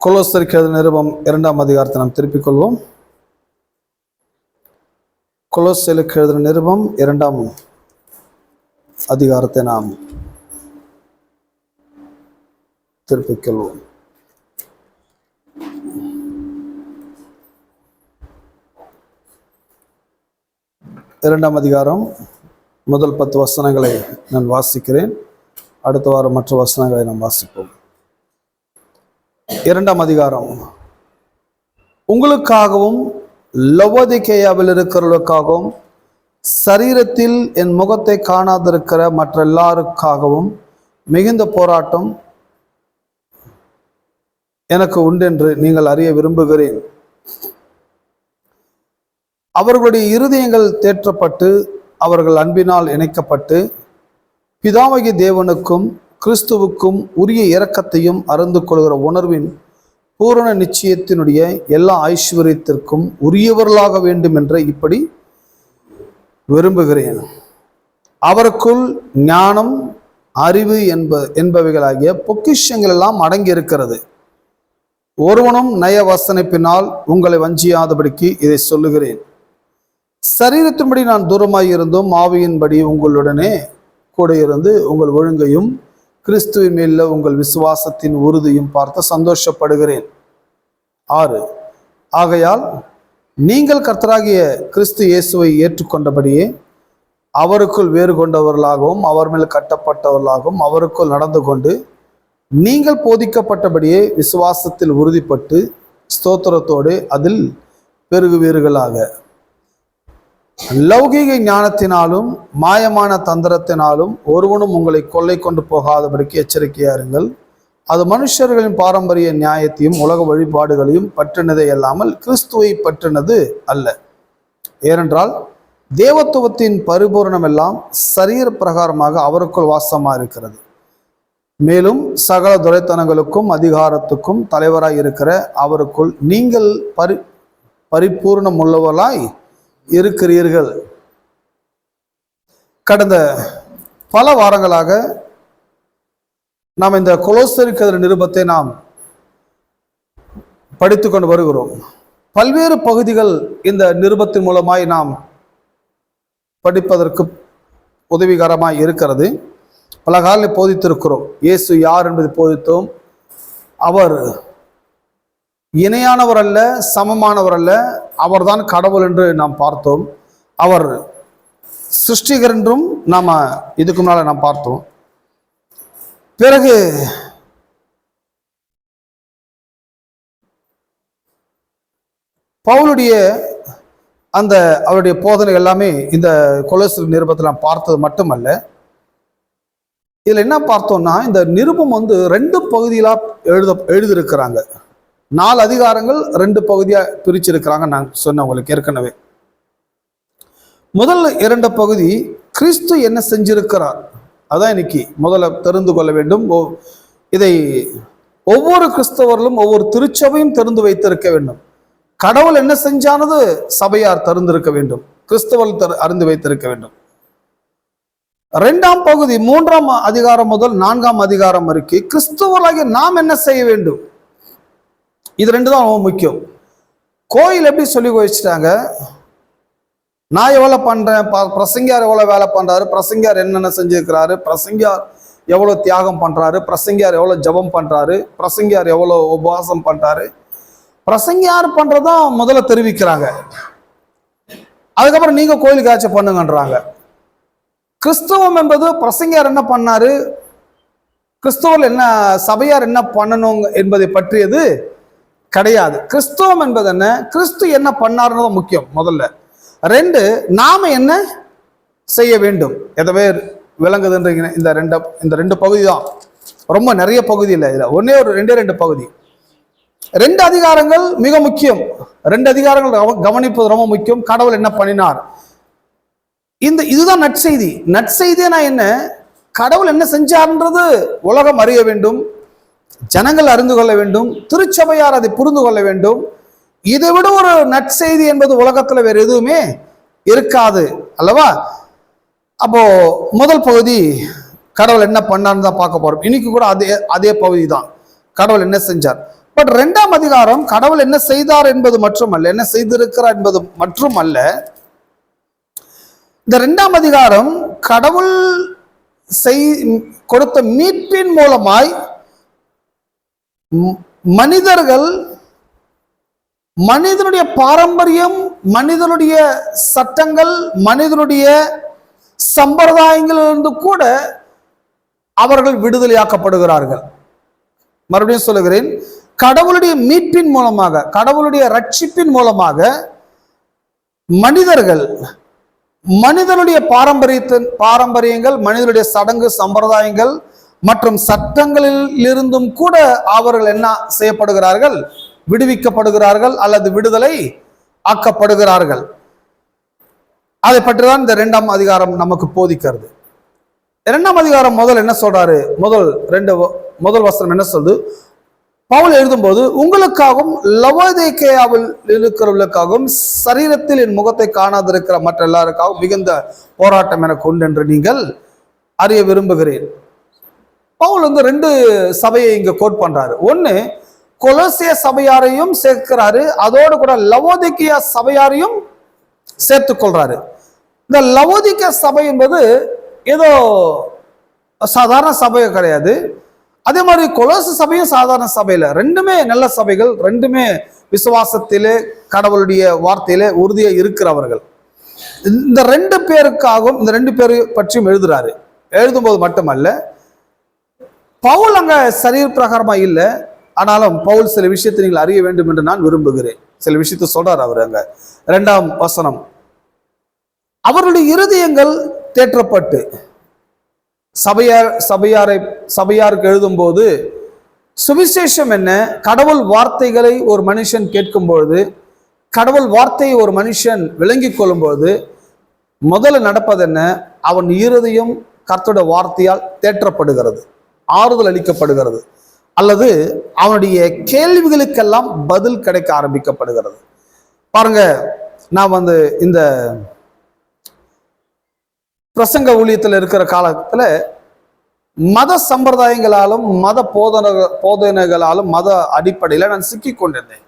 கொலோசருக்கு எழுதின நிருபம் 2ஆம் அதிகாரத்தை நாம் திருப்பிக் கொள்வோம். கொலோசருக்கு எழுதின நிருபம் 2ஆம் அதிகாரத்தை நாம் திருப்பிக் கொள்வோம். இரண்டாம் அதிகாரம் முதல் 10 வசனங்களை நான் வாசிக்கிறேன். அடுத்த வாரம் மற்ற வசனங்களை நாம் வாசிப்போம். 2ஆம் அதிகாரம். உங்களுக்காகவும் லவோதிகேயாவில் இருக்கிறவர்களுக்காகவும் சரீரத்தில் என் முகத்தை காணாதிருக்கிற மற்ற எல்லாருக்காகவும் மிகுந்த போராட்டம் எனக்கு உண்டென்று நீங்கள் அறிய விரும்புகிறேன். அவர்களுடைய இருதயங்கள் தேற்றப்பட்டு அவர்கள் அன்பினால் இணைக்கப்பட்டு பிதாவாகிய தேவனுக்கும் கிறிஸ்துவுக்கும் உரிய இரக்கத்தையும் அறிந்து கொள்கிற உணர்வின் பூரண நிச்சயத்தினுடைய எல்லா ஐஸ்வர்யத்திற்கும் உரியவர்களாக வேண்டும் என்று இப்படி விரும்புகிறேன். அவருக்குள் ஞானம், அறிவு என்பவைகளாகிய பொக்கிஷங்கள் எல்லாம் அடங்கி இருக்கிறது. ஒருவனும் நய வசனிப்பினால் உங்களை வஞ்சியாதபடிக்கு இதை சொல்லுகிறேன். சரீரத்தின்படி நான் தூரமாயிருந்தும் ஆவியின்படி உங்களுடனே கூட இருந்து உங்கள் ஒழுங்கையும் கிறிஸ்துவின் மேல உங்கள் விசுவாசத்தின் உறுதியும் பார்த்து சந்தோஷப்படுகிறேன். 6. ஆகையால் நீங்கள் கர்த்தராகிய கிறிஸ்து இயேசுவை ஏற்றுக்கொண்டபடியே அவருக்குள் வேறு கொண்டவர்களாகவும் அவர் மேல் கட்டப்பட்டவர்களாகவும் அவருக்குள் நடந்து கொண்டு நீங்கள் போதிக்கப்பட்டபடியே விசுவாசத்தில் உறுதிப்பட்டு ஸ்தோத்திரத்தோடு அதில் பெருகுவீர்களாக. லௌகீக ஞானத்தினாலும் மாயமான தந்திரத்தினாலும் ஒருவனும் உங்களை கொள்ளை கொண்டு போகாதபடிக்கு எச்சரிக்கையா இருங்கள். அது மனுஷர்களின் பாரம்பரிய நியாயத்தையும் உலக வழிபாடுகளையும் பற்றினதே அல்லாமல் கிறிஸ்துவை பற்றினது அல்ல. ஏனென்றால் தேவத்துவத்தின் பரிபூர்ணம் எல்லாம் சரீர பிரகாரமாக அவருக்குள் வாசமாக இருக்கிறது. மேலும் சகல துரைத்தனங்களுக்கும் அதிகாரத்துக்கும் தலைவராய் இருக்கிற அவருக்குள் நீங்கள் பரிபூர்ணம் உள்ளவர்களாய் இருக்கிறீர்கள். கடந்த பல வாரங்களாக நாம் இந்த கொலோசருக்கு நிருபத்தை நாம் படித்துக் கொண்டு வருகிறோம். பல்வேறு பகுதிகள் இந்த நிருபத்தின் மூலமாய் நாம் படிப்பதற்கு உதவிகரமாய் இருக்கிறது. பல காலம் போதித்திருக்கிறோம். இயேசு யார் என்பதை போதித்தோம். அவர் இணையானவர் அல்ல, சமமானவர் அல்ல, அவர்தான் கடவுள் என்று நாம் பார்த்தோம். அவர் சிருஷ்டிகர் என்றும் நாம் இதுக்கு முன்னால நாம் பார்த்தோம். பிறகு பவுலுடைய அவருடைய போதனை எல்லாமே இந்த கொலோசர் நிருபத்தில் நாம் பார்த்தது மட்டுமல்ல. இதுல என்ன பார்த்தோம்னா, இந்த நிருபம் 2 பகுதியிலா எழுதியிருக்கிறாங்க. 4 அதிகாரங்கள் 2 பகுதியா பிரிச்சிருக்கிறாங்க. நான் சொன்னேன் உங்களுக்கு ஏற்கனவே. முதல் 2 பகுதி கிறிஸ்து என்ன செஞ்சிருக்கிறார், அதான் இன்னைக்கு முதல்ல தெரிந்து கொள்ள வேண்டும். இதை ஒவ்வொரு கிறிஸ்தவர்களும் ஒவ்வொரு திருச்சபையும் தெரிந்து வைத்திருக்க வேண்டும். கடவுள் என்ன செஞ்சானது சபையார் தெரிந்திருக்க வேண்டும், கிறிஸ்தவர்கள் அறிந்து வைத்திருக்க வேண்டும். 2ஆம் பகுதி 3ஆம் அதிகாரம் முதல் 4ஆம் அதிகாரம் வரைக்கும் கிறிஸ்தவர்களாகிய நாம் என்ன செய்ய வேண்டும், இது 2 தான் ரொம்ப முக்கியம். கோயில் எப்படி சொல்லி வச்சுட்டாங்க, நான் எவ்வளோ பண்ணுறேன், பிரசங்கியார் எவ்வளோ வேலை பண்ணுறாரு, பிரசங்கியார் என்னென்ன செஞ்சுருக்கிறாரு, பிரசங்கியார் எவ்வளோ தியாகம் பண்ணுறாரு, பிரசங்கியார் எவ்வளோ ஜபம் பண்ணுறாரு, பிரசங்கியார் எவ்வளோ உபவாசம் பண்ணுறாரு, பிரசங்கியார் பண்ணுறதான் முதல்ல தெரிவிக்கிறாங்க. அதுக்கப்புறம் நீங்கள் கோயிலுக்கு ஆட்சி பண்ணுங்கன்றாங்க. கிறிஸ்தவம் என்பது பிரசங்கியார் என்ன பண்ணாரு, கிறிஸ்தவர் என்ன, சபையார் என்ன பண்ணணும் என்பதை பற்றியது கிடையாது. கிறிஸ்தவம் என்பது என்ன, கிறிஸ்து என்ன பண்ணாருன்னு முக்கியம் முதல்ல. 2, நாம என்ன செய்ய வேண்டும், எதவே விளங்குதுன்றீங்க. இந்த 2 பகுதி தான், ரொம்ப நிறைய பகுதி இல்லை. இதுல ஒன்னே ஒரு 2 பகுதி. 2 அதிகாரங்கள் மிக முக்கியம். 2 அதிகாரங்கள் கவனிப்பது ரொம்ப முக்கியம். கடவுள் என்ன பண்ணினார், இதுதான் நற்செய்தி. நற்செய்தினா என்ன, கடவுள் என்ன செஞ்சார்ன்றது உலகம் அறிய வேண்டும், ஜனங்கள் அறிந்து கொள்ள வேண்டும், திருச்சபையார் அதை புரிந்து கொள்ள வேண்டும். இதை விட ஒரு நற்செய்தி என்பது உலகத்துல வேற எதுவுமே இருக்காது அல்லவா? அப்போ முதல் பகுதி கடவுள் என்ன பண்ணார்னு தான் பார்க்க போறோம். இன்னைக்கு கூட அதே பகுதி தான், கடவுள் என்ன செஞ்சார். பட் 2ஆம் அதிகாரம் கடவுள் என்ன செய்தார் என்பது மட்டுமல்ல, என்ன செய்திருக்கிறார் என்பது மட்டுமல்ல, இந்த 2ஆம் அதிகாரம் கடவுள் கொடுத்த மீட்பின் மூலமாய் மனிதர்கள் மனிதனுடைய பாரம்பரியம், மனிதனுடைய சட்டங்கள், மனிதனுடைய சம்பிரதாயங்களிலிருந்து கூட அவர்கள் விடுதலையாக்கப்படுகிறார்கள். மறுபடியும் சொல்லுகிறேன், கடவுளுடைய மீட்பின் மூலமாக, கடவுளுடைய ரட்சிப்பின் மூலமாக மனிதர்கள் மனிதனுடைய பாரம்பரியங்கள், மனிதனுடைய சடங்கு சம்பிரதாயங்கள் மற்றும் சட்டங்களில் இருந்தும் கூட அவர்கள் என்ன செய்யப்படுகிறார்கள்? விடுவிக்கப்படுகிறார்கள் அல்லது விடுதலை ஆக்கப்படுகிறார்கள். அதை பற்றிதான் இந்த 2ஆம் அதிகாரம் நமக்கு போதிக்கிறது. 2ஆம் அதிகாரம் முதல் என்ன சொல்றாரு? முதல் வசனம் என்ன சொல்லுது? பவுல் எழுதும்போது, உங்களுக்காகவும் லவோதிக்கேயாவில் இருக்கிறவர்களுக்காகவும் சரீரத்தில் என் முகத்தை காணாதிருக்கிற மற்ற எல்லாருக்காகவும் மிகுந்த போராட்டம் எனக்கு உண்டு என்று நீங்கள் அறிய விரும்புகிறேன். பவுல் 2 சபையை இங்க கோட் பண்றாரு. ஒன்னு கொலோசிய சபையாரையும் சேர்க்கிறாரு, அதோடு கூட லவோதிக்கேயா சபையாரையும் சேர்த்துக் கொள்றாரு. இந்த லவோதிக்கேயா சபை என்பது ஏதோ சாதாரண சபை கிடையாது. அதே மாதிரி கொலோசு சபையும் சாதாரண சபையில, ரெண்டுமே நல்ல சபைகள், ரெண்டுமே விசுவாசத்திலே கடவுளுடைய வார்த்தையிலே உறுதியா இருக்கிறவர்கள். இந்த 2 பேருக்காகவும் இந்த 2 பேரை பற்றியும் எழுதுறாரு. எழுதும்போது மட்டுமல்ல, பவுல் அங்க சரீர பிரகாரமா இல்லை, ஆனாலும் பவுல் சில விஷயத்தை நீங்கள் அறிய வேண்டும் என்று நான் விரும்புகிறேன். சில விஷயத்தை சொல்றார் அவர் அங்க 2ஆம் வசனம். அவருடைய இருதயங்கள் தேற்றப்பட்டு, சபையாருக்கு எழுதும்போது சுவிசேஷம் என்ன, கடவுள் வார்த்தைகளை ஒரு மனுஷன் கேட்கும் பொழுது, கடவுள் வார்த்தையை ஒரு மனுஷன் விளங்கிக் கொள்ளும்போது முதல்ல நடப்பது என்ன? அவன் இருதயம் கர்த்தருடைய வார்த்தையால் தேற்றப்படுகிறது, ஆறுதல் அளிக்கப்படுகிறது, அல்லது அவனுடைய கேள்விகளுக்கெல்லாம் பதில் கிடைக்க ஆரம்பிக்கப்படுகிறது. பாருங்க, நான் இந்த பிரசங்க ஊழியத்தில் இருக்கிற காலத்துல மத சம்பிரதாயங்களாலும் மத போதனைகளாலும் மத அடிப்படையில நான் சிக்கிக் கொண்டிருந்தேன்.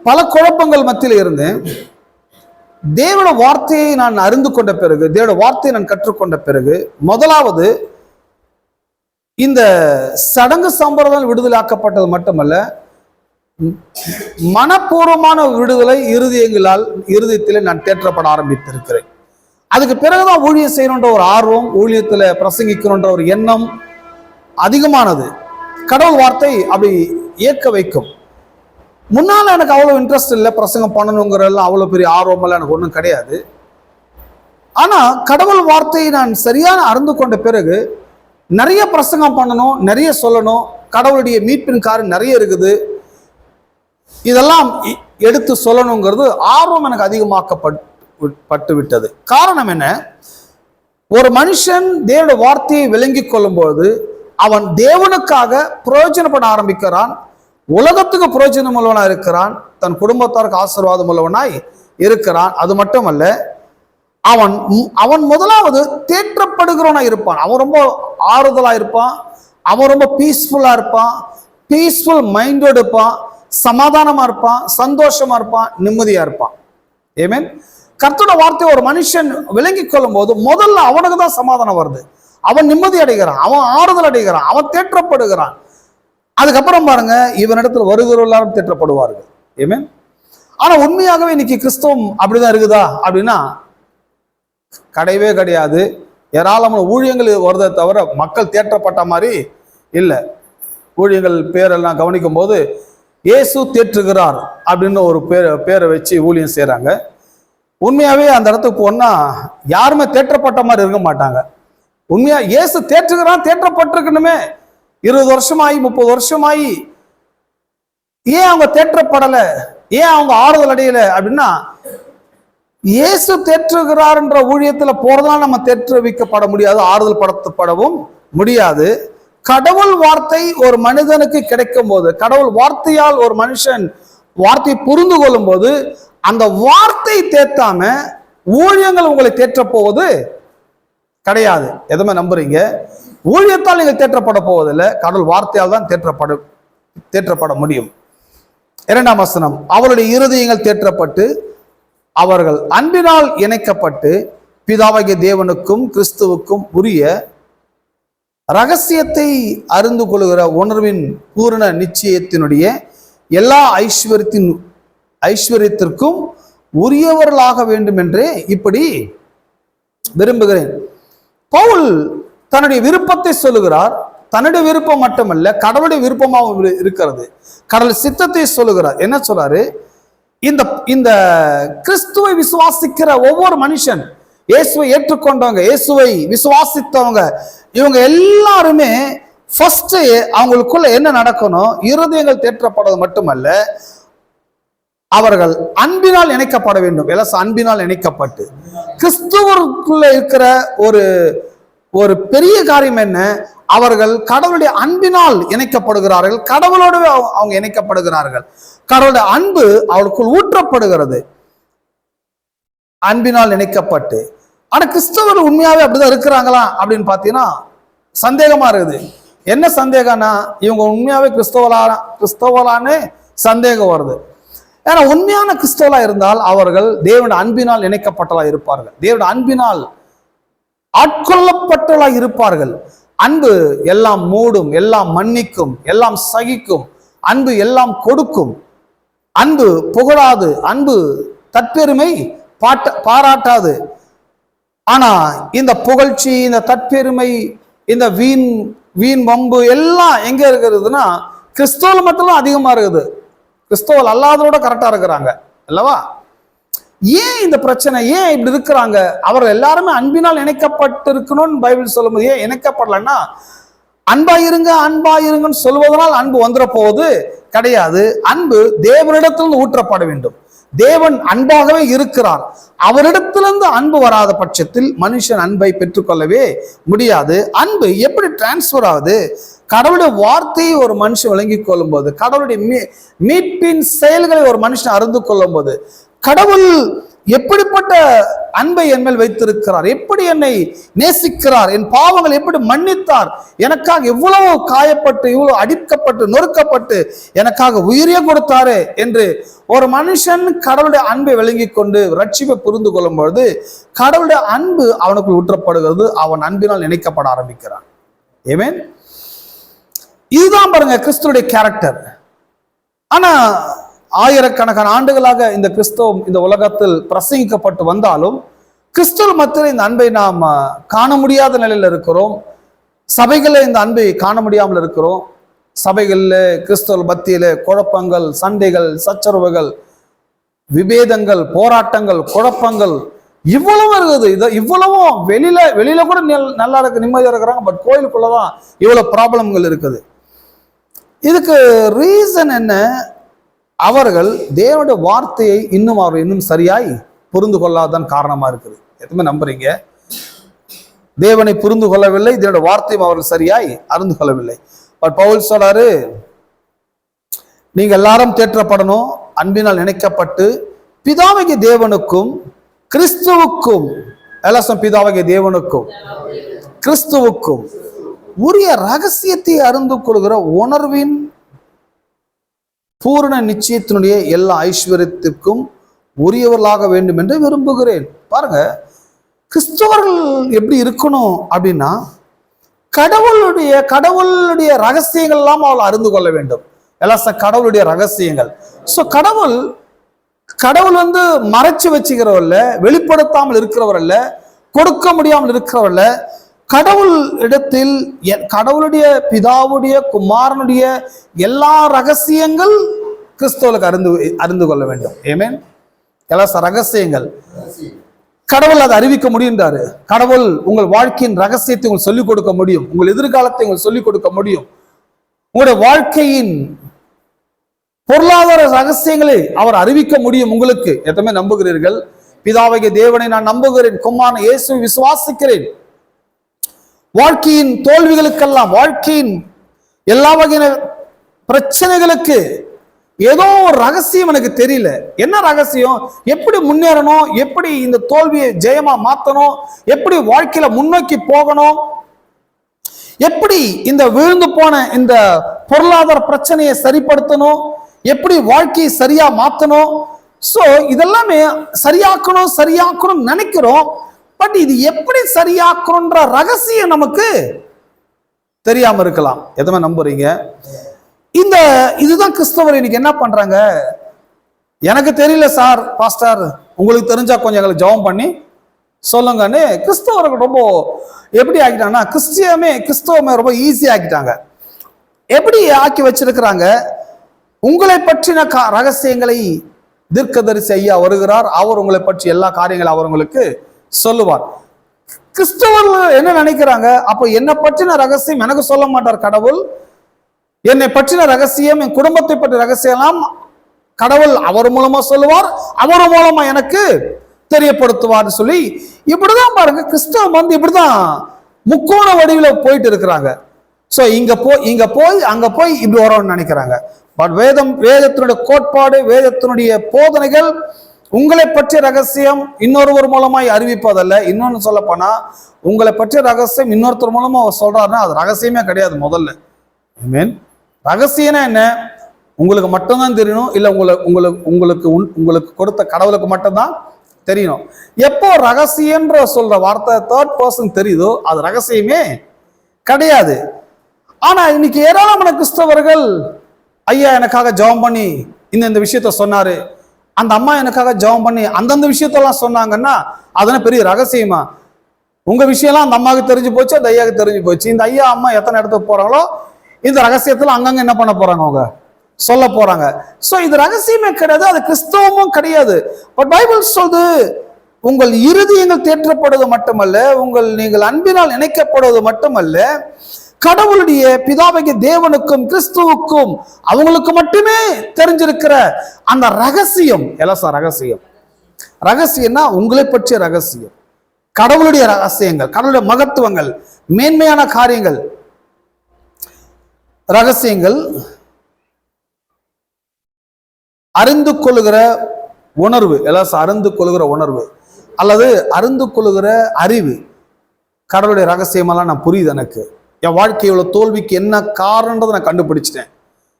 பல குழப்பங்கள் மத்தியில் இருந்தேன். தேவன வார்த்தையை நான் அறிந்து கொண்ட பிறகு, தேவன வார்த்தையை நான் கற்றுக்கொண்ட பிறகு, முதலாவது இந்த சடங்கு சம்பிரதாயம் விடுதலாக்கப்பட்டது மட்டுமல்ல, மனப்பூர்வமான விடுதலை இருதயத்திலே நான் தேற்றப்பட ஆரம்பித்திருக்கிறேன். அதுக்கு பிறகுதான் ஊழியம் செய்யணுன்ற ஒரு ஆர்வம், ஊழியத்துல பிரசங்கிக்கணுன்ற ஒரு எண்ணம் அதிகமானது. கடவுள் வார்த்தை அப்படி ஏற்க வைக்கும். முன்னால எனக்கு அவ்வளவு இன்ட்ரெஸ்ட் இல்லை, பிரசங்கம் பண்ணணுங்கிறதெல்லாம் அவ்வளவு பெரிய ஆர்வமெல்லாம் எனக்கு ஒன்றும் கிடையாது. ஆனா கடவுள் வார்த்தையை நான் சரியான அறிந்து கொண்ட பிறகு நிறைய பிரசங்கம் பண்ணணும், நிறைய சொல்லணும், கடவுளுடைய மீட்பின் காரியம் நிறைய இருக்குது, இதெல்லாம் எடுத்து சொல்லணுங்கிறது ஆர்வம் எனக்கு அதிகமாக்கப்பட்டு விட்டது. காரணம் என்ன? ஒரு மனுஷன் தேவனுடைய வார்த்தையை விளங்கி கொள்ளும்போது அவன் தேவனுக்காக பிரயோஜனப்பட ஆரம்பிக்கிறான், உலகத்துக்கு பிரயோஜனம் உள்ளவனாய் இருக்கிறான், தன் குடும்பத்தாருக்கு ஆசீர்வாதம் உள்ளவனாய் இருக்கிறான். அது மட்டுமல்ல, அவன் முதலாவது தேற்றப்படுகிறவனா இருப்பான். அவன் ரொம்ப ஆறுதலா இருப்பான், அவன் ரொம்ப பீஸ்ஃபுல்லா இருப்பான், பீஸ்ஃபுல் மைண்டோடு இருப்பான், சமாதானமா இருப்பான், சந்தோஷமா இருப்பான், நிம்மதியா இருப்பான். ஆமென். கர்த்தருடைய வார்த்தை ஒரு மனுஷன் விளங்கி கொள்ளும் போது முதல்ல அவனுக்கு தான் சமாதானம் வருது, அவன் நிம்மதி அடைகிறான், அவன் ஆறுதல் அடைகிறான், அவன் தேற்றப்படுகிறான். அதுக்கப்புறம் பாருங்க, இவனிடத்தில் வருகிற எல்லாரும் தேற்றப்படுவார்கள். ஆமென். ஆனா உண்மையாகவே இன்னைக்கு கிறிஸ்தவம் அப்படிதான் இருக்குதா அப்படின்னா கிடையவே கிடையாது. ஏராளமான ஊழியங்கள் வருதை தவிர மக்கள் தேற்றப்பட்ட மாதிரி இல்லை. ஊழியங்கள் பேரெல்லாம் கவனிக்கும் போது இயேசு தேற்றுகிறார் அப்படின்னு ஒரு பேரை வச்சு ஊழியம் செய்யறாங்க. உண்மையாவே அந்த இடத்துக்கு போனா யாருமே தேற்றப்பட்ட மாதிரி இருக்க மாட்டாங்க. உண்மையா இயேசு தேற்றுகிறான், தேற்றப்பட்டிருக்கணுமே. 20 வருஷமாயி 30 வருஷமாயி ஏன் அவங்க தேற்றப்படல, ஏன் அவங்க ஆறுதல் அடையல அப்படின்னா, இயேசு தேற்றுகிறார் என்ற ஊழியத்துல போறதுனால நம்ம தேற்றுவிக்கப்பட முடியாது, ஆறுதல் படுத்தப்படவும் முடியாது. கடவுள் வார்த்தை ஒரு மனிதனுக்கு கிடைக்கும் போது, கடவுள் வார்த்தையால் ஒரு மனுஷன் வார்த்தையை புரிந்து கொள்ளும் போது, அந்த வார்த்தை தேத்தாம ஊழியங்கள் உங்களை தேற்ற போவது கிடையாது. எதுவுமே நம்புறீங்க? ஊழியத்தால் நீங்கள் தேற்றப்பட போவதில்லை, கடவுள் வார்த்தையால் தான் தேற்றப்பட முடியும். 2ஆம் வசனம், அவருடைய இருதயங்கள் தேற்றப்பட்டு அவர்கள் அன்பினால் இணைக்கப்பட்டு பிதாவாகிய தேவனுக்கும் கிறிஸ்துவுக்கும் உரிய ரகசியத்தை அறிந்து கொள்கிற உணர்வின் பூரண நிச்சயத்தினுடைய எல்லா ஐஸ்வர்யத்திற்கும் உரியவர்களாக வேண்டும் என்றே இப்படி விரும்புகிறேன். பவுல் தன்னுடைய விருப்பத்தை சொல்லுகிறார். தன்னுடைய விருப்பம் மட்டுமல்ல, கடவுளுடைய விருப்பமாக இருக்கிறது. கடவுள் சித்தத்தை சொல்லுகிறார். என்ன சொல்றாரு? இந்த கிறிஸ்துவை விசுவாசிக்கிற ஒவ்வொரு மனுஷன், இயேசுவை ஏற்றுக்கொண்டவங்க, இயேசுவை விசுவாசித்தவங்க, இவங்க எல்லாருமே ஃபர்ஸ்ட் அவங்களுக்குள்ள என்ன நடக்கணும்? இருதயங்கள் தேற்றப்படுவது மட்டுமல்ல, அவர்கள் அன்பினால் இணைக்கப்பட வேண்டும். அன்பினால் இணைக்கப்பட்டு கிறிஸ்துவருக்குள்ள இருக்கிற ஒரு பெரிய காரியம் என்ன? அவர்கள் கடவுளுடைய அன்பினால் இணைக்கப்படுகிறார்கள். கடவுளோடு அவங்க இணைக்கப்படுகிறார்கள். கடவுளுடைய அன்பு அவளுக்குள் ஊற்றப்படுகிறது, அன்பினால் இணைக்கப்பட்டு. ஆனா கிறிஸ்தவர் உண்மையாவே அப்படிதான் இருக்கிறாங்களா அப்படின்னு பாத்தீங்கன்னா சந்தேகமா இருக்குது. என்ன சந்தேகம்னா, இவங்க உண்மையாவே கிறிஸ்தவலான்னு சந்தேகம் வருது. ஏன்னா உண்மையான கிறிஸ்தவலா இருந்தால் அவர்கள் தேவனுடைய அன்பினால் இணைக்கப்பட்டலா இருப்பார்கள், தேவனுடைய அன்பினால் ஆட்கொள்ளப்பட்டலா இருப்பார்கள். அன்பு எல்லாம் மூடும், எல்லாம் மன்னிக்கும், எல்லாம் சகிக்கும். அன்பு எல்லாம் கொடுக்கும். அன்பு புகழாது, அன்பு தற்பெருமை பாராட்டாது. ஆனா இந்த புகழ்ச்சி, இந்த தற்பெருமை, இந்த வீண் வம்பு எல்லாம் எங்க இருக்கிறதுனா கிறிஸ்தவ மட்டும் அதிகமா இருக்குது. கிறிஸ்தவல் அல்லாதோட கரெக்டா இருக்கிறாங்க அல்லவா? ஏன் இந்த பிரச்சனை? ஏன் இப்படி இருக்கிறாங்க? அவர்கள் எல்லாருமே அன்பினால் இணைக்கப்பட்டு இருக்கணும்னு பைபிள் சொல்லும்போது ஏன் இணைக்கப்படலன்னா, அன்பாயிருங்கன்னு சொல்வதனால் அன்பு வந்துட போவது கிடையாது. அன்பு தேவனிடத்திலிருந்து ஊற்றப்பட வேண்டும். தேவன் அன்பாகவே இருக்கிறார். அவரிடத்திலிருந்து அன்பு வராத பட்சத்தில் மனுஷன் அன்பை பெற்றுக்கொள்ளவே முடியாது. அன்பு எப்படி டிரான்ஸ்பர் ஆகுது? கடவுளுடைய வார்த்தையை ஒரு மனுஷன் விளங்கிக் கொள்ளும் போது, கடவுளுடைய மீட்பின் செயல்களை ஒரு மனுஷன் அறிந்து கொள்ளும் போது, கடவுள் எப்படிப்பட்ட அன்பை என் மேல் வைத்திருக்கிறார், எப்படி என்னை நேசிக்கிறார், என் பாவங்கள் எப்படி மன்னித்தார், எனக்காக எவ்வளவு காயப்பட்டு, இவ்வளவு அடிக்கப்பட்டு, நொறுக்கப்பட்டு எனக்காக உயிரே கொடுத்தாரு என்று ஒரு மனுஷன் கடவுளுடைய அன்பை விளங்கி கொண்டு ரட்சிப்பை புரிந்து கொள்ளும் பொழுது கடவுளுடைய அன்பு அவனுக்குள் ஊற்றப்படுகிறது. அவன் அன்பினால் இணைக்கப்பட ஆரம்பிக்கிறான். ஆமென். இதுதான் பாருங்க கிறிஸ்துவுடைய கேரக்டர். ஆனா ஆயிரக்கணக்கான ஆண்டுகளாக இந்த கிறிஸ்தவம் இந்த உலகத்தில் பிரசங்கிக்கப்பட்டு வந்தாலும் கிறிஸ்துவ மத்தியில் இந்த அன்பை நாம் காண முடியாத நிலையில் இருக்கிறோம். சபைகளில் இந்த அன்பை காண முடியாமல் இருக்கிறோம். சபைகளில் கிறிஸ்தவ மத்தியில குழப்பங்கள், சண்டைகள், சச்சரவுகள், விபேதங்கள், போராட்டங்கள், குழப்பங்கள் இவ்வளவு இருக்குது. இவ்வளவும் வெளியில கூட நல்லா இருக்கு, நிம்மதியா இருக்கிறாங்க. பட் கோயிலுக்குள்ளதான் இவ்வளவு ப்ராப்ளம்கள் இருக்குது. இதுக்கு ரீசன் என்ன? அவர்கள் தேவனுடைய வார்த்தையை இன்னும் சரியாய் புரிந்து கொள்ளாதான் காரணமா இருக்குது. எதுவுமே நம்புறீங்க? தேவனை புரிந்து கொள்ளவில்லை, தேவனுடைய வார்த்தையும் அவர்கள் சரியாய் அறிந்து கொள்ளவில்லை. பட் பவுல் சொல்றாரு, நீங்க எல்லாரும் தேற்றப்படணும், அன்பினால் இணைக்கப்பட்டு பிதாவாகிய தேவனுக்கும் கிறிஸ்துவுக்கும், எல்லாம் பிதாவாகிய தேவனுக்கும் கிறிஸ்துவுக்கும் உரிய ரகசியத்தை அறிந்து கொள்கிற உணர்வின் பூரண நிச்சயத்தினுடைய எல்லா ஐஸ்வர்யத்திற்கும் உரியவர்களாக வேண்டும் என்று விரும்புகிறேன். பாருங்க, கிறிஸ்தவர்கள் எப்படி இருக்கணும் அப்படின்னா, கடவுளுடைய ரகசியங்கள் எல்லாம் அவள் அறிந்து கொள்ள வேண்டும். எல்லாம் கடவுளுடைய ரகசியங்கள். சோ கடவுள் மறைச்சு வச்சுக்கிறவர்ல, வெளிப்படுத்தாமல் இருக்கிறவர்ல, கொடுக்க முடியாமல் இருக்கிறவர்ல, கடவுள் இடத்தில் கடவுளுடைய பிதாவுடைய குமாரனுடைய எல்லா ரகசியங்கள் கிறிஸ்தவர்களுக்கு அறிந்து கொள்ள வேண்டும். ஆமென். எல்லா ரகசியங்கள் கடவுள் அதை அறிவிக்க முடியுன்றாரு. கடவுள் உங்கள் வாழ்க்கையின் ரகசியத்தை உங்களுக்கு சொல்லிக் கொடுக்க முடியும். உங்கள் எதிர்காலத்தை உங்களுக்கு சொல்லிக் கொடுக்க முடியும். உங்களுடைய வாழ்க்கையின் பொருளாதார ரகசியங்களை அவர் அறிவிக்க முடியும் உங்களுக்கு. எத்தனை நம்புகிறீர்கள்? பிதாவாகிய தேவனை நான் நம்புகிறேன், குமாரன் இயேசுவை விசுவாசிக்கிறேன். வாழ்க்கையின் தோல்விகளுக்கெல்லாம், வாழ்க்கையின் எல்லா வகையான பிரச்சனைகளுக்கு ஏதோ ஒரு ரகசியம் எனக்கு தெரியல. என்ன ரகசியம்? எப்படி முன்னேறணும், எப்படி இந்த தோல்வியை ஜெயமா மாத்தணும், எப்படி வாழ்க்கையில முன்னோக்கி போகணும், எப்படி இந்த விழுந்து போன இந்த பொருளாதார பிரச்சனையை சரிப்படுத்தணும், எப்படி வாழ்க்கையை சரியா மாத்தணும். சோ இதெல்லாமே சரியாக்கணும் நினைக்கிறோம். பட் இது எப்படி சரியாக்கணும்ன்ற ரகசியம் நமக்கு தெரியாம இருக்கலாம். எதுவுமே நம்புறீங்க? இதுதான் கிறிஸ்தவர் இன்னைக்கு என்ன பண்றாங்க, எனக்கு தெரியல சார், பாஸ்டர் உங்களுக்கு தெரிஞ்சா கொஞ்சம் எங்களுக்கு ஜெபம் பண்ணி சொல்லுங்கன்னு கிறிஸ்தவர்கள் ரொம்ப எப்படி ஆக்கிட்டாங்கன்னா, கிறிஸ்தவமே ரொம்ப ஈஸி ஆக்கிட்டாங்க. எப்படி ஆக்கி வச்சிருக்கிறாங்க, உங்களை பற்றின ரகசியங்களை தீர்க்கதரிசி ஐயா வருகிறார், அவர் உங்களை பற்றி எல்லா காரியங்களும் அவர் உங்களுக்கு சொல்லுவார். கிறிஸ்தவர்கள் என்ன நினைக்கிறாங்க, அப்போ என்னை பற்றின ரகசியம் எனக்கு சொல்ல மாட்டார் கடவுள், என்னை பற்றின ரகசியம், என் குடும்பத்தை பற்றிய ரகசியம் எல்லாம் கடவுள் அவர் மூலமா சொல்லுவார், அவர் மூலமா எனக்கு தெரியப்படுத்துவார் சொல்லி இப்படிதான் பாருங்க, கிறிஸ்தவம் இப்படிதான் முக்கோண வடிவில் போயிட்டு இருக்கிறாங்க. சோ இங்க போய் அங்க போய் இப்படி வரோம்னு நினைக்கிறாங்க. பட் வேதத்தினுடைய கோட்பாடு, வேதத்தினுடைய போதனைகள் உங்களை பற்றிய ரகசியம் இன்னொருவர் மூலமாய் அறிவிப்பதல்ல. இன்னொன்னு சொல்ல போனா, உங்களை பற்றிய ரகசியம் இன்னொருத்தர் மூலமா அவர் சொல்றாருன்னா அது ரகசியமே கிடையாது. முதல்ல ரகசியம்னா என்ன, உங்களுக்கு மட்டும்தான் தெரியணும், இல்ல உங்களுக்கு கொடுத்த கடவுளுக்கு மட்டும்தான் தெரியணும். எப்போ ரகசியன்ற சொல்ற வார்த்தை தேர்ட் பர்சன் தெரியுதோ அது ரகசியமே கிடையாது. ஆனா இன்னைக்கு ஏராளமான கிறிஸ்தவர்கள், ஐயா எனக்காக ஜெபம் பண்ணி இந்த விஷயத்த சொன்னாரு, அந்த அம்மா எனக்காக ஜெபம் பண்ணி அந்தந்த விஷயத்தெல்லாம் சொன்னாங்கன்னா அதனால பெரிய ரகசியமா, உங்க விஷயம்லாம் அந்த அம்மாவுக்கு தெரிஞ்சு போச்சு, அந்த ஐயாவுக்கு தெரிஞ்சு போச்சு. இந்த ஐயா அம்மா எத்தனை இடத்துக்கு போறாங்களோ இந்த ரகசியத்துல அங்கங்க என்ன பண்ண போறாங்க, அவங்க சொல்ல போறாங்க. சோ இது ரகசியமே கிடையாது, அது கிறிஸ்தவமும் கிடையாது. பட் பைபிள் சொல்லுது, உங்கள் இருதயங்கள் தேற்றப்படுவது மட்டுமல்ல, நீங்கள் அன்பினால் இணைக்கப்படுவது மட்டுமல்ல, கடவுளுடைய பிதாவாகிய தேவனுக்கும் கிறிஸ்துவுக்கும் அவங்களுக்கு மட்டுமே தெரிஞ்சிருக்கிற அந்த ரகசியம் ரகசியம்னா உங்களை பற்றிய ரகசியம், கடவுளுடைய ரகசியங்கள், கடவுளுடைய மகத்துவங்கள், மேன்மையான காரியங்கள், ரகசியங்கள், அறிந்து கொள்ளுகிற உணர்வு, அறிந்து கொள்ளுகிற உணர்வு அல்லது அறிந்து கொள்ளுகிற அறிவு. கடவுளுடைய ரகசியமெல்லாம் நான் புரியுது, எனக்கு என் வாழ்க்கையோட தோல்விக்கு என்ன காரணன்றதை நான் கண்டுபிடிச்சிட்டேன்,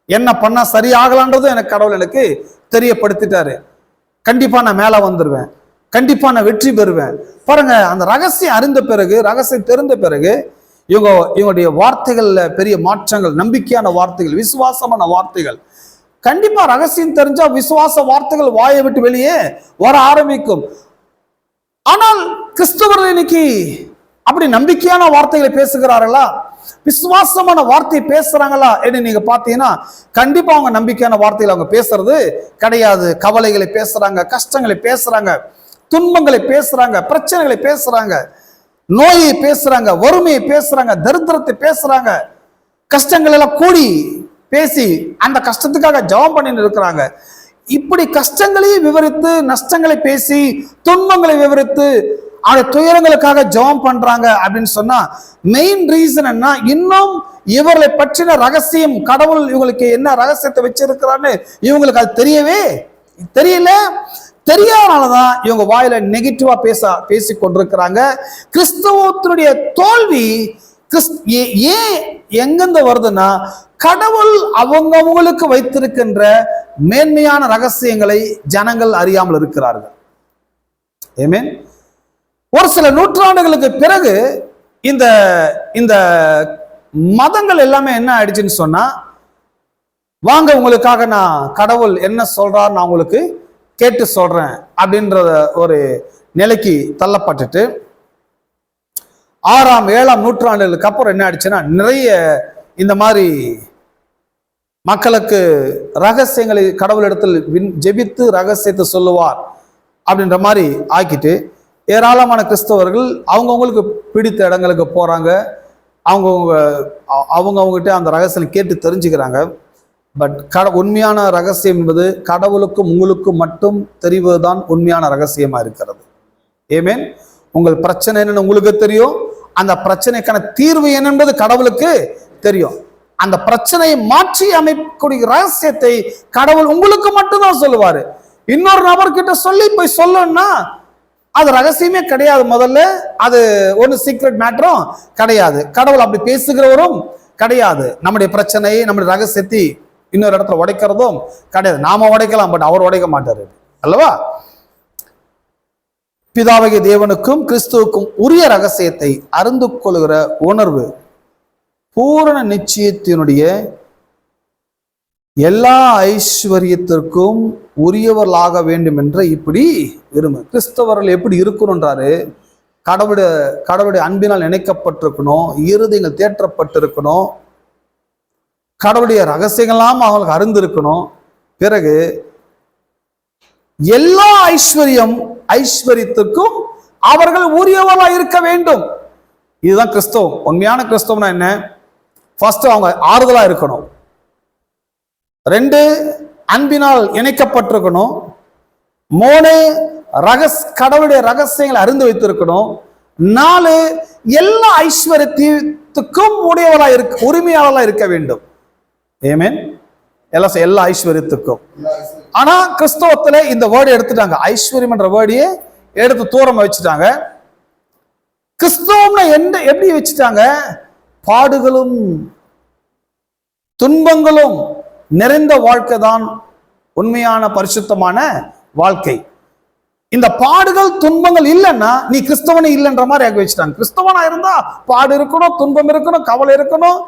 என்ன பண்ணா சரியாகலான்றது எனக்கு கடவுள் எனக்கு தெரியப்படுத்திட்டாரு. கண்டிப்பா நான் மேல வந்துருவேன், கண்டிப்பா நான் வெற்றி பெறுவேன். பாருங்க, அந்த ரகசியம் அறிந்த பிறகு, ரகசியம் தெரிந்த பிறகு இவங்களுடைய வார்த்தைகள்ல பெரிய மாற்றங்கள், நம்பிக்கையான வார்த்தைகள், விசுவாசமான வார்த்தைகள். கண்டிப்பா ரகசியம் தெரிஞ்சா விசுவாச வார்த்தைகள் வாயை விட்டு வெளியே வர ஆரம்பிக்கும். ஆனால் கிறிஸ்தவர்கள் இன்னைக்கு அப்படி நம்பிக்கையான வார்த்தைகளை பேசுகிறார்களா, விசுவாசமான வார்த்தையை பேசுறாங்களா என்று நீங்க பாத்தீங்கன்னா கண்டிப்பா அவங்க நம்பிக்கையான வார்த்தைகள் அவங்க பேசுறது கிடையாது. கவலைகளை பேசுறாங்க, கஷ்டங்களை பேசுறாங்க, துன்பங்களை பேசுறாங்க, பிரச்சனைகளை பேசுறாங்க, நோயை பேசுறாங்க, வறுமையை பேசுறாங்க, தரித்திரத்தை பேசுறாங்க, கஷ்டங்கள் எல்லாம் கூடி பேசி அந்த கஷ்டத்துக்காக ஜெபம் பண்ணிட்டு இருக்கிறாங்க. இப்படி கஷ்டங்களையும் விவரித்து, நஷ்டங்களை பேசி, துன்பங்களை விவரித்து, அந்த துயரங்களுக்காக ஜெபம் பண்றாங்க அப்படின்னு சொன்னா மெயின் ரீசன் என்ன, இன்னும் இவர்களை பற்றின ரகசியம், கடவுள் இவங்களுக்கு என்ன ரகசியத்தை வச்சிருக்கிறான்னு இவங்களுக்கு அது தெரியல. தெரியாதனாலதான் இவங்க வாயில நெகட்டிவா பேசி கொண்டிருக்கிறாங்க. கிறிஸ்தவத்தினுடைய தோல்வி ஏன் எங்கிருந்து வருதுன்னா, கடவுள் அவங்களுக்கு வைத்திருக்கின்ற மேன்மையான ரகசியங்களை ஜனங்கள் அறியாமல் இருக்கிறார்கள். ஆமென். ஒரு சில நூற்றாண்டுகளுக்கு பிறகு இந்த மதங்கள் எல்லாமே என்ன ஆயிடுச்சுன்னு சொன்னா, வாங்க உங்களுக்காக நான் கடவுள் என்ன சொல்றார் நான் உங்களுக்கு கேட்டு சொல்றேன் அப்படின்ற ஒரு நிலைக்கு தள்ளப்பட்டுட்டு 6ஆம் 7ஆம் நூற்றாண்டுகளுக்கு அப்புறம் என்ன ஆயிடுச்சுன்னா, நிறைய இந்த மாதிரி மக்களுக்கு ரகசியங்களை கடவுளிடத்தில் ஜெபித்து ரகசியத்தை சொல்லுவார் அப்படின்ற மாதிரி ஆக்கிட்டு ஏராளமான கிறிஸ்தவர்கள் அவங்கவுங்களுக்கு பிடித்த இடங்களுக்கு போறாங்க, அவங்ககிட்ட அந்த ரகசியம் கேட்டு தெரிஞ்சுக்கிறாங்க. பட் உண்மையான ரகசியம் என்பது கடவுளுக்கும் உங்களுக்கும் மட்டும் தெரிவதுதான் உண்மையான ரகசியமா இருக்கிறது. ஆமென். உங்கள் பிரச்சனை என்னன்னு உங்களுக்கு தெரியும், அந்த பிரச்சனைக்கான தீர்வு என்னன்றது கடவுளுக்கு தெரியும். அந்த பிரச்சனையை மாற்றி அமைக்கக்கூடிய ரகசியத்தை கடவுள் உங்களுக்கு மட்டும்தான் சொல்லுவாரு. இன்னொரு நபர்கிட்ட சொல்லி போய் சொல்லணும்னா அது ரகசியமே கிடையாது. முதல்ல அது ஒன்று சீக்ரெட் மேட்டரும் கிடையாது. கடவுள் அப்படி பேசுகிறவரும் கிடையாது. நம்முடைய பிரச்சனை, நம்முடைய ரகசியத்தை இன்னொரு இடத்துல உடைக்கிறதும் கிடையாது. நாம உடைக்கலாம், பட் அவர் உடைக்க மாட்டாரு அல்லவா? பிதாவாகிய தேவனுக்கும் கிறிஸ்துவுக்கும் உரிய ரகசியத்தை அறிந்து கொள்கிற உணர்வு பூரண நிச்சயத்தினுடைய எல்லா ஐஸ்வர்யத்திற்கும் உரியவர்களாக வேண்டும் என்று இப்படி விரும்பு. கிறிஸ்தவர்கள் எப்படி இருக்கணும்ன்றாரு? கடவுளுடைய அன்பினால் இணைக்கப்பட்டிருக்கணும், இருதயங்கள் தேற்றப்பட்டிருக்கணும், கடவுளுடைய ரகசியங்கள்லாம் அவங்களுக்கு அறிந்திருக்கணும். பிறகு எல்லா ஐஸ்வர்யத்திற்கும் அவர்கள் உரியவர்களா இருக்க வேண்டும். இதுதான் கிறிஸ்தவம். உண்மையான கிறிஸ்தவம்னா என்ன? ஃபர்ஸ்ட் அவங்க ஆறுதலா இருக்கணும், 2 அன்பினால் இணைக்கப்பட்டிருக்கணும், 3 கடவுளுடைய ரகசியங்களை அறிந்து வைத்திருக்கணும், 4 எல்லா ஐஸ்வர்யத்துக்கும் உரிமையாளர்களா இருக்க வேண்டும். ஆமென். எல்லா ஐஸ்வர்யத்துக்கும். ஆனா கிறிஸ்தவத்துல இந்த வேர்டு எடுத்துட்டாங்க, ஐஸ்வர்யம் என்ற வேர்டையே எடுத்து தூரமா வச்சுட்டாங்க. கிறிஸ்தவம்னா எப்படி வச்சுட்டாங்க? பாடுகளும் துன்பங்களும் நிறைந்த வாழ்க்கை தான் உண்மையான பரிசுத்தமான வாழ்க்கை. இந்த பாடுகள் துன்பங்கள் இல்லைன்னா நீ கிறிஸ்தவனே இல்லைன்ற மாதிரி ஆகி வச்சுட்டாங்க. கிறிஸ்தவனா இருந்தா பாடு இருக்கணும், துன்பம் இருக்கணும், கவலை இருக்கணும்,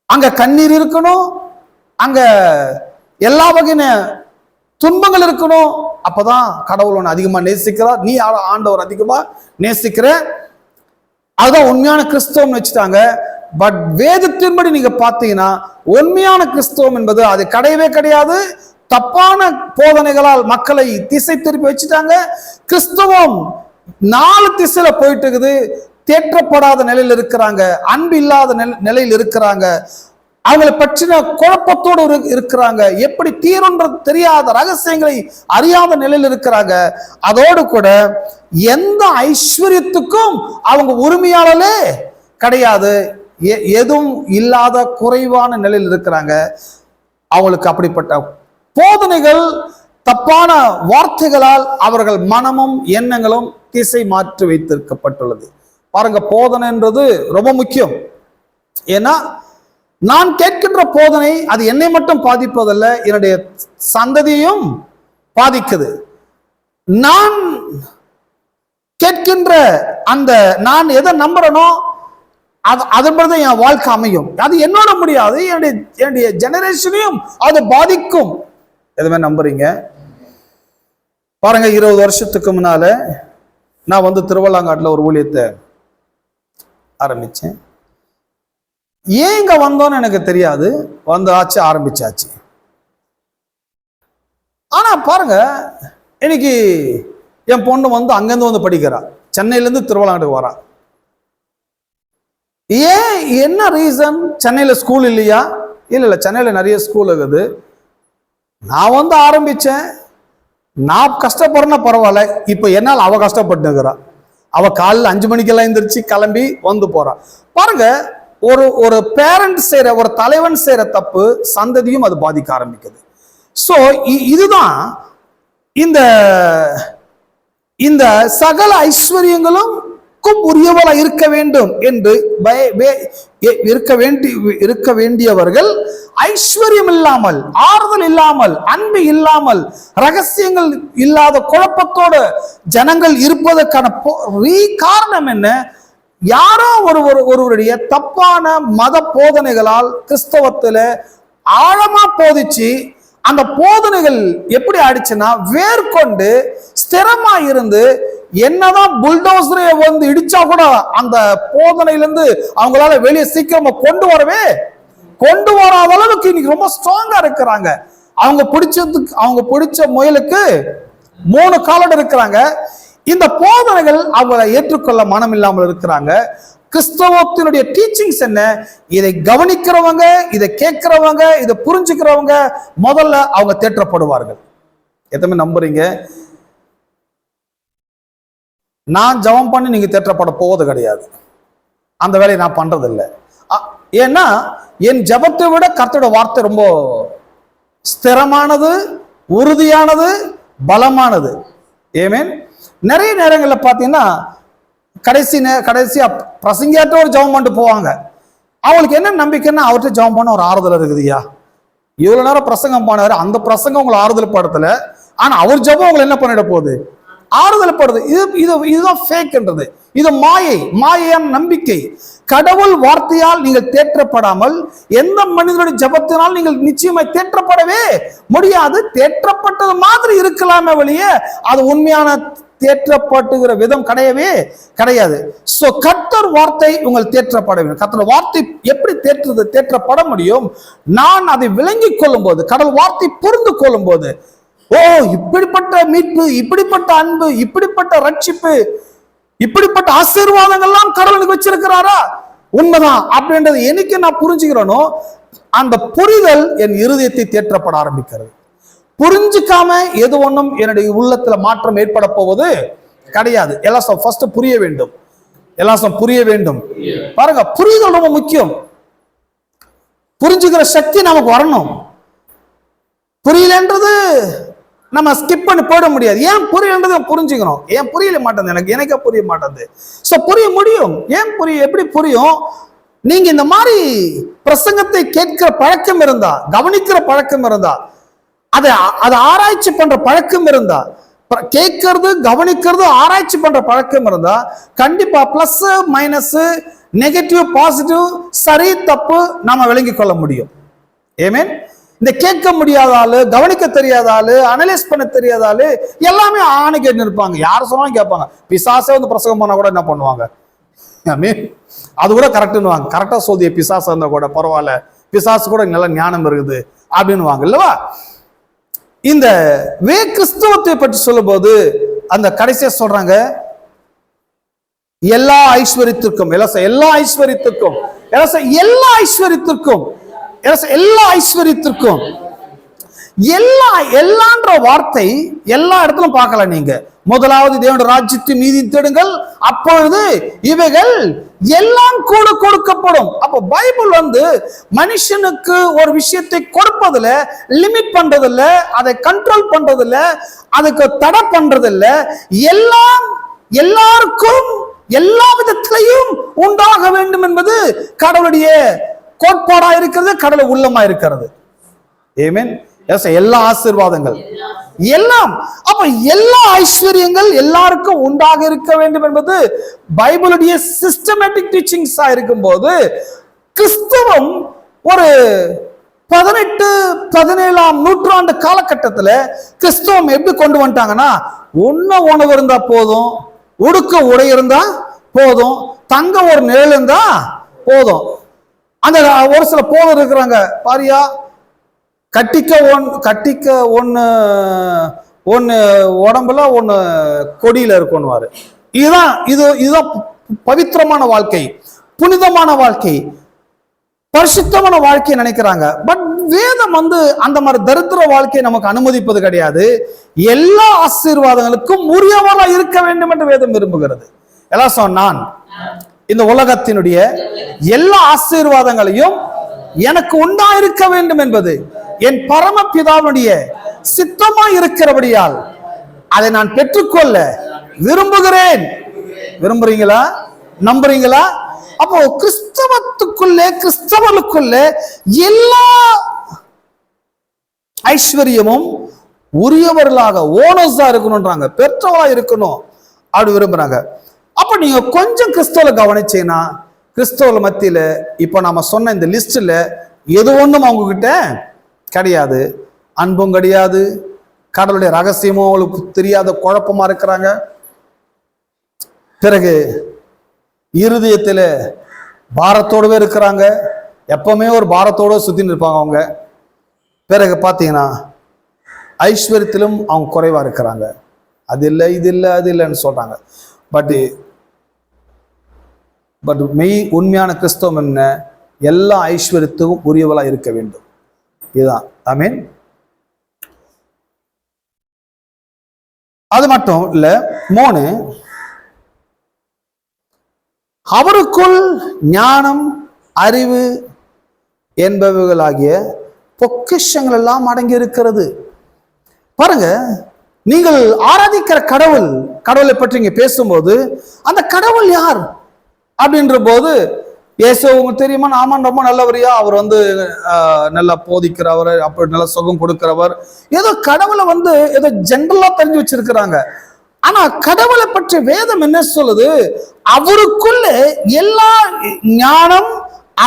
அங்க கண்ணீர் இருக்கணும், அங்க எல்லா வகையான துன்பங்கள் இருக்கணும். அப்பதான் கடவுள் உன்னை அதிகமா நேசிக்கிறார், நீ ஆண்டவர் அதிகமா நேசிக்கிற. அதுதான் உண்மையான கிறிஸ்தவம் வச்சுட்டாங்க. பட் வேதத்தின்படி நீங்க பார்த்தீங்கன்னா உண்மையான கிறிஸ்தவம் என்பது அது கிடையவே கிடையாது. தப்பான போதனைகளால் மக்களை திசை திருப்பி வச்சுட்டாங்க. கிறிஸ்தவம் 4 திசையில போயிட்டு இருக்குது. தேற்றப்படாத நிலையில் இருக்கிறாங்க, அன்பு இல்லாத நிலையில் இருக்கிறாங்க, அவங்களை பற்றின குழப்பத்தோடு இருக்கிறாங்க, எப்படி தீரொன்றது தெரியாத ரகசியங்களை அறியாத நிலையில் இருக்கிறாங்க. அதோடு கூட எந்த ஐஸ்வர்யத்துக்கும் அவங்க உரிமையாளர்களே கிடையாது, எதுவும் இல்லாத குறைவான நிலையில் இருக்கிறாங்க. அவங்களுக்கு அப்படிப்பட்ட போதனைகள், தப்பான வார்த்தைகளால் அவர்கள் மனமும் எண்ணங்களும் திசை மாற்றி வைத்திருக்கப்பட்டுள்ளது. பாருங்க, போதனைன்றது ரொம்ப முக்கியம். ஏன்னா நான் கேட்கின்ற போதனை அது என்னை மட்டும் பாதிப்பதல்ல, என்னுடைய சந்ததியையும் பாதிக்குது. நான் கேட்கின்ற நான் எதை நம்புறனோ அதன்படி என் வாழ்க்கை அமையும். அது என்னோட முடியாது, என்னுடைய ஜெனரேஷனையும் அது பாதிக்கும். எதுவுமே நம்புறீங்க? பாருங்க, 20 வருஷத்துக்கு முன்னால நான் திருவள்ளாங்காட்டில் ஒரு ஊழியத்தை ஆரம்பிச்சேன். ஏன் இங்க வந்தோன்னு எனக்கு தெரியாது, ஆரம்பிச்சாச்சு. ஆனா பாருங்க, இன்னைக்கு என் பொண்ணு அங்கிருந்து படிக்கிறா, சென்னையில இருந்து திருவள்ளாங்காட்டுக்கு வரா. ஏன், என்ன ரீசன்? சென்னையில ஸ்கூல் இல்லையா? இல்ல, சென்னையில நிறைய ஸ்கூல் இருக்குது. நான் ஆரம்பிச்சேன், நான் கஷ்டப்படுறேன்னா பரவாயில்ல. இப்ப என்னால் அவ கஷ்டப்பட்டுக்கிறா. அவ காலையில் 5 மணிக்கெல்லாம் எந்திரிச்சு கிளம்பி போறா. பாருங்க, ஒரு பேரண்ட் செய்யற, ஒரு தலைவன் செய்யற தப்பு சந்ததியும் அது பாதிக்க ஆரம்பிக்குது. சோ இதுதான் இந்த சகல ஐஸ்வர்யங்களும் உரியவளா இருக்க வேண்டும் என்று இருக்க வேண்டியவர்கள் ஐஸ்வர்யம் இல்லாமல், ஆறுதல் இல்லாமல், அன்பு இல்லாமல், ரகசியங்கள் இல்லாத குழப்பத்தோடு ஜனங்கள் இருப்பதற்கான காரணம் என்ன? யாரோ ஒருவருடைய தப்பான மத போதனைகளால் கிறிஸ்தவத்துல ஆழமா போதிச்சு, அந்த போதனைகள் எப்படி ஆயிடுச்சுன்னா வேர்கொண்டு ஸ்திரமா இருந்து, என்னதான் புல்டோசரை இடிச்சா கூட அந்த போதனையிலிருந்து அவங்களால வெளியே சீக்கிரமா கொண்டு வராத அளவுக்கு இன்னைக்கு ரொம்ப ஸ்ட்ராங்கா இருக்கிறாங்க. அவங்க பிடிச்ச முயலுக்கு 3 காலோட இருக்கிறாங்க. இந்த போதனைகள் அவங்களை ஏற்றுக்கொள்ள மனம் இல்லாமல் இருக்கிறாங்க. கிறிஸ்தவத்தினுடைய டீச்சிங்ஸ் என்ன? இதை கவனிக்கிறவங்க, இதை கேட்கிறவங்க, இதை புரிஞ்சுக்கிறவங்க முதல்ல அவங்க தேற்றப்படுவார்கள். எதுவுமே நம்புறீங்க? நான் ஜெபம் பண்ணி நீங்க தேற்றப்பட போவது கிடையாது. அந்த வேலையை நான் பண்றது இல்லை. ஏன்னா என் ஜெபத்தை விட கர்த்தரோட வார்த்தை ரொம்ப ஸ்திரமானது, உறுதியானது, பலமானது. ஆமென். நிறைய நேரங்களில் பார்த்தீங்கன்னா கடைசியா பிரசங்கியாட்ட ஒரு ஜெபம் பண்ணிட்டு போவாங்க. அவங்களுக்கு என்ன நம்பிக்கைன்னா அவர்கிட்ட ஜெபம் பண்ண ஒரு ஆறுதல் இருக்குதுயா. இவ்வளவு நேரம் பிரசங்கம் பண்ணாரு, அந்த பிரசங்கம் உங்களை ஆறுதல் படுத்தல, ஆனா அவர் ஜெபம் உங்களை என்ன பண்ணிட போகுது? ஆறுதல் படுது. இதுதான் ஃபேக்ன்றது. இது மாயையான நம்பிக்கை. கடவுள் வார்த்தையால் நீங்கள் தேற்றப்படாமல் எந்த மனிதனுடைய ஜெபத்தினால் நீங்கள் நிச்சயமாய் தேற்றப்படவே முடியாது. தேற்றப்பட்டது மாதிரி இருக்கலாமே வெளியே அது உண்மையான தேற்றப்பட்டுகிற விதம் கிடையவே கிடையாது. சோ கர்த்தர் வார்த்தை உங்கள் தேற்றப்பட வேண்டும். கர்த்தர் வார்த்தை எப்படி தேற்றப்பட முடியும்? நான் அதை விளங்கிக் கொள்ளும் போது, கடவுள் வார்த்தை புரிந்து கொள்ளும் போது, ஓ இப்படிப்பட்ட மீட்பு, இப்படிப்பட்ட அன்பு, இப்படிப்பட்ட ரட்சிப்பு, இப்படிப்பட்ட ஆசீர்வாதங்கள்லாம் கடவுளுக்கு வச்சிருக்கிறாரா, உண்மைதான் அப்படின்றது என்னைக்கு நான் புரிஞ்சுக்கிறேனோ அந்த புரிதல் என் இருதயத்தை தேற்றப்பட ஆரம்பிக்கிறது. புரிஞ்சுக்காம எது ஒன்றும் என்னுடைய உள்ளத்துல மாற்றம் ஏற்பட போவது கிடையாது. எல்லாம் ஃபர்ஸ்ட் புரிய வேண்டும். எல்லாம் புரிய வேண்டும். பாருங்க, புரிதல் ரொம்ப முக்கியம். புரிஞ்சுக்கிற சக்தி நமக்கு வரணும். புரியலன்றது நம்ம ஸ்கிப் பண்ணி போட முடியாது. ஏன் புரியலன்றது புரிஞ்சுக்கணும். ஏன் புரியல மாட்டேங்குது, எனக்கே புரிய மாட்டேங்குது. சோ புரிய முடியும். ஏன் புரியும்? எப்படி புரியும்? நீங்க இந்த மாதிரி பிரசங்கத்தை கேட்கிற பழக்கம் இருந்தா, கவனிக்கிற பழக்கம் இருந்தா, அதை ஆராய்ச்சி பண்ற பழக்கம் இருந்தா, கேட்கறது கவனிக்கிறது ஆராய்ச்சி பண்ற பழக்கம் இருந்தா, கண்டிப்பா பிளஸ் மைனஸ், நெகட்டிவ் பாசிட்டிவ், சரி தப்பு நாம விளங்கி கொள்ள முடியும். ஆமென். இந்த கேட்க முடியாத ஆளு, கவனிக்க தெரியாத ஆளு, அனலைஸ் பண்ண தெரியாத ஆளு எல்லாமே ஆணைக்கு இருப்பாங்க. யார் சொன்னாலும் கேட்பாங்க. பிசாசே வந்து பிரசங்கம் பண்ணா கூட என்ன பண்ணுவாங்க? அது கூட கரெக்டுன்னு கரெக்டா சொல்லிய பிசாசு இருந்தா கூட பரவாயில்ல, பிசாசு கூட நல்ல ஞானம் இருக்குது அப்படின்னு வாங்க இல்லவா? இந்த கிறிஸ்தவத்தை பற்றி சொல்லும் போது அந்த கடைசியா சொல்றாங்க, எல்லா ஐஸ்வர்யத்திற்கும், எல்லா ஐஸ்வர்யத்திற்கும், எல்லா ஐஸ்வர்யத்திற்கும், எல்லா ஐஸ்வர்யத்திற்கும், எல்லான்ற வார்த்தை எல்லா இடத்திலும் பார்க்கலாம். நீங்க முதலாவது தேவனுடைய ராஜ்யத்தை நீதி தேடுங்கள், அப்பொழுது இவைகள் எல்லாம் கூட கொடுக்கப்படும். அப்ப பைபிள் வந்து மனுஷனுக்கு ஒரு விஷயத்தை கொடுப்பதில்ல, லிமிட் பண்றதில்ல, அதை கண்ட்ரோல் பண்றதில்ல, அதுக்கு தடை பண்றதில்ல. எல்லாம் எல்லாருக்கும் எல்லா விதத்திலையும் உண்டாக வேண்டும் என்பது கடவுளுடைய கோட்பாடா இருக்கிறது, கடவுள் உள்ளமா இருக்கிறது. ஆமென். எல்லா ஆசீர்வாதங்கள் எல்லாம், அப்ப எல்லா ஐஸ்வர்யங்கள் எல்லாருக்கும் உண்டாக இருக்க வேண்டும் என்பது பைபிளுடைய சிஸ்டமேட்டிக் டீச்சிங்ஸா இருக்கும் போது, கிறிஸ்தவம் ஒரு 18-17ஆம் நூற்றாண்டு காலகட்டத்தில் கிறிஸ்தவம் எப்படி கொண்டு வந்துட்டாங்கன்னா, உணவு இருந்தா போதும், உடுக்க உடை இருந்தா போதும், தங்க ஒரு நிழல் இருந்தா போதும். அந்த ஒரு சில போதர் இருக்கிறாங்க பாரியா, கட்டிக்க ஒன்னு உடம்புல ஒன்னு கொடியில இருக்கும்னுவாரு. இதுதான் பவித்திரமான வாழ்க்கை, புனிதமான வாழ்க்கை, பரிசுத்தமான வாழ்க்கையை நினைக்கிறாங்க. பட் வேதம் வந்து அந்த மாதிரி தரித்திர வாழ்க்கையை நமக்கு அனுமதிப்பது கிடையாது. எல்லா ஆசீர்வாதங்களுக்கும் உரியவரா இருக்க வேண்டும் என்று வேதம் விரும்புகிறது. எல்லாம் சொன்னான், இந்த உலகத்தினுடைய எல்லா ஆசீர்வாதங்களையும் எனக்கு உண்டா இருக்க வேண்டும் என்பது என் பரமபிதாவுடைய சித்தமா இருக்கிறபடியால் அதை நான் பெற்றுக்கொள்ள விரும்புகிறேன். விரும்புறீங்களா? நம்புறீங்களா? அப்போ கிறிஸ்தவர்களுக்குள்ள எல்லா ஐஸ்வர்யமும் உரியவர்களாக ஓனர்ஸா இருக்கணும்ன்றாங்க, பெற்றவர்களா இருக்கணும் அப்படி விரும்புறாங்க. அப்ப நீங்க கொஞ்சம் கிறிஸ்தவ கவனிச்சீங்கன்னா, கிறிஸ்தவ மத்தியில இப்ப நாம சொன்ன இந்த லிஸ்ட்ல எது ஒண்ணும் அவங்க கிட்ட கிடையாது. அன்பும் கிடையாது, கடவுளுடைய ரகசியமும் அவங்களுக்கு தெரியாத குழப்பமா இருக்கிறாங்க. பிறகு இருதயத்துல பாரத்தோடவே இருக்கிறாங்க, எப்பவுமே ஒரு பாரத்தோட சுத்தின்னு இருப்பாங்க அவங்க. பிறகு பாத்தீங்கன்னா ஐஸ்வர்யத்திலும் அவங்க குறைவா இருக்கிறாங்க. அது இல்லை, இது இல்லை, அது இல்லைன்னு சொல்றாங்க. பட் மெய் உண்மையான கிறிஸ்தவம் என்ன? எல்லா ஐஸ்வர்யத்துக்கும் உரியவளா இருக்க வேண்டும். இதுதான். ஆமென். அது மட்டும் இல்ல, 3, அவருக்குள் ஞானம், அறிவு என்பவைகளாகிய பொக்கிஷங்கள் எல்லாம் அடங்கி இருக்கிறது. பாருங்க, நீங்கள் ஆராதிக்கிற கடவுளை பற்றி இங்க பேசும்போது அந்த கடவுள் யார் அப்படின்ற போது இயேசு உங்களுக்கு தெரியுமா? ஆமாம், ரொம்ப நல்லவரியா, அவர் வந்து நல்லா போதிக்கிறவர், அப்படி நல்ல சுகம் கொடுக்கிறவர். ஏதோ கடவுளை வந்து ஏதோ ஜென்ரலா தெரிஞ்சு வச்சிருக்கிறாங்க. ஆனா கடவுளை பற்றி வேதம் என்ன சொல்லுது? அவருக்குள்ள எல்லா ஞானம்,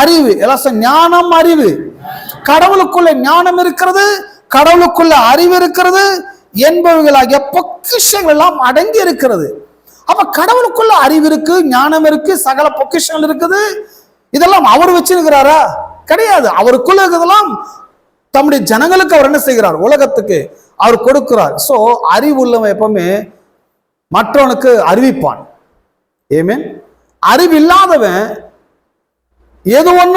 அறிவு, எல்லாம் ஞானம், அறிவு. கடவுளுக்குள்ள ஞானம் இருக்கிறது, கடவுளுக்குள்ள அறிவு இருக்கிறது என்பவைகளாகிய பொக்கிஷங்கள் எல்லாம் அடங்கி இருக்கிறது. அப்ப கடவுளுக்குள்ள அறிவு இருக்கு, ஞானம் இருக்கு, சகல பொக்கிஷங்கள் இருக்குது. இதெல்லாம் அவர் வச்சிருக்கிறாரா? கிடையாது. அவருக்குள்ள இருக்கிறதெல்லாம் தம்முடைய ஜனங்களுக்கு அவர் என்ன செய்கிறார்? உலகத்துக்கு அவர் கொடுக்கிறார். சோ அறிவு உள்ளவன் எப்பவுமே மற்றவனுக்கு அறிவிப்பான். ஆமென். அறிவு இல்லாதவன் ஏதோ ஒண்ணு